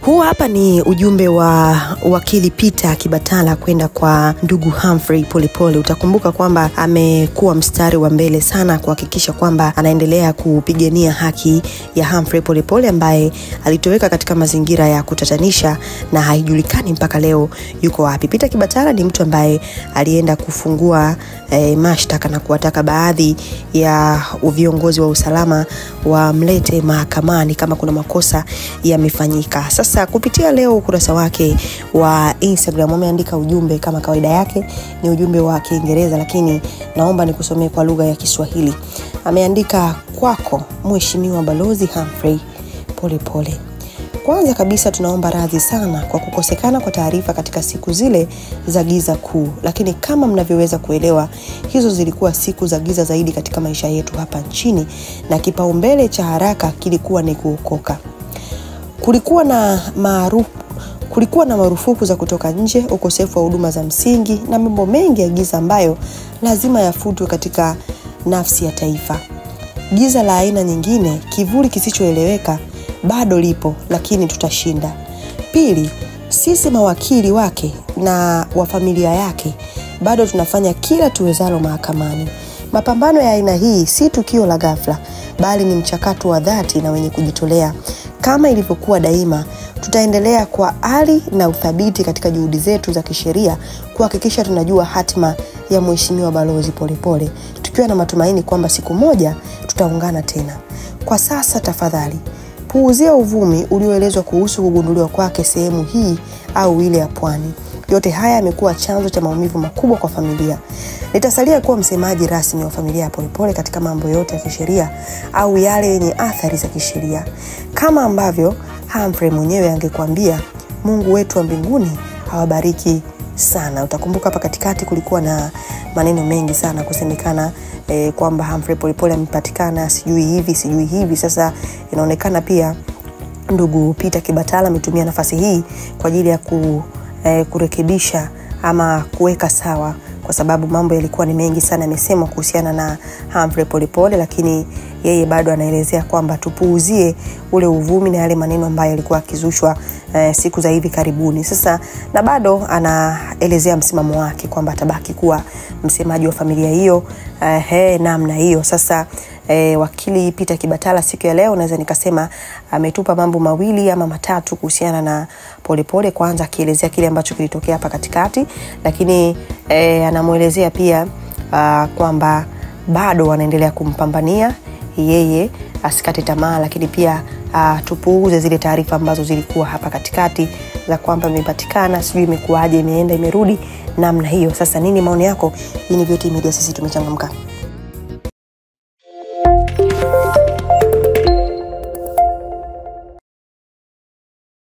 Huu hapa ni ujumbe wa wakili Peter Kibatala kwenda kwa ndugu Humphrey Polepole. Utakumbuka kwamba amekuwa mstari wa mbele sana kuhakikisha kwamba anaendelea kupigania haki ya Humphrey Polepole ambaye alitoweka katika mazingira ya kutatanisha na haijulikani mpaka leo yuko wapi. Peter Kibatala ni mtu ambaye alienda kufungua mashtaka na kuwataka baadhi ya viongozi wa usalama wamlete mahakamani kama kuna makosa yamefanyika. Sasa kupitia leo ukurasa wake wa Instagram ameandika ujumbe kama kawaida yake, ni ujumbe wa Kiingereza lakini naomba nikusomee kwa lugha ya Kiswahili. Ameandika: kwako Mheshimiwa Balozi Humphrey Polepole. Kwanza kabisa tunaomba radhi sana kwa kukosekana kwa taarifa katika siku zile za giza kuu, lakini kama mnavyoweza kuelewa hizo zilikuwa siku za giza zaidi katika maisha yetu hapa nchini na kipaumbele cha haraka kilikuwa ni kuokoka. Kulikuwa na marufuku za kutoka nje, ukosefu wa huduma za msingi na mambo mengi ya giza ambayo lazima yafutwe katika nafsi ya taifa. Giza la aina nyingine, kivuli kisichoeleweka, bado lipo lakini tutashinda. Pili, sisi mawakili wake na wa familia yake bado tunafanya kila tuwezalo mahakamani. Mapambano ya aina hii si tukio la ghafla, bali ni mchakato wa dhati na wenye kujitolea. Kama ilivyokuwa daima, tutaendelea kwa ari na uthabiti katika juhudi zetu za kisheria kuhakikisha tunajua hatima ya Mheshimiwa Balozi Polepole, tukiwa na matumaini kwamba siku moja tutaungana tena. Kwa sasa tafadhali puuzia uvumi ulioelezwa kuhusu kugunduliwa kwake sehemu hii au ile ya Pwani. Yote haya yamekuwa chanzo cha maumivu makubwa kwa familia. Nitasalia kuwa msemaji rasmi wa familia ya Polepole katika mambo yote ya kisheria au yale yenye athari za kisheria. Kama ambavyo Humphrey mwenyewe angekuambia, Mungu wetu wa mbinguni awabariki sana. Utakumbuka hapa katikati kulikuwa na maneno mengi sana kusemekana kwamba Humphrey Polepole amepatikana sijui hivi. Sasa inaonekana pia ndugu Peter Kibatala ametumia nafasi hii kwa ajili ya kurekebisha ama kuweka sawa, kwa sababu mambo yalikuwa ni mengi sana yamesemwa kuhusiana na Humphrey Polepole, lakini yeye bado anaelezea kwamba tupuuzie ule uvumi na yale maneno ambayo yalikuwa yakizushwa siku za hivi karibuni. Sasa na bado anaelezea msimamo wake kwamba atabaki kuwa msemaji wa familia hiyo namna hiyo. Sasa wakili Peter Kibatala siku ya leo naweza nikasema ametupa mambo mawili ama matatu kuhusiana na Polepole. Kwanza akielezea kile ambacho kilitokea hapa katikati, lakini anamuelezea pia kwamba bado wanaendelea kumpambania yeye asikate tamaa, lakini pia tupuuze zile taarifa ambazo zilikuwa hapa katikati za kwamba imepatikana sijui imekuaje, imeenda imerudi namna hiyo. Sasa nini maoni yako? Hii ni Vyote Media, sisi tumechangamka.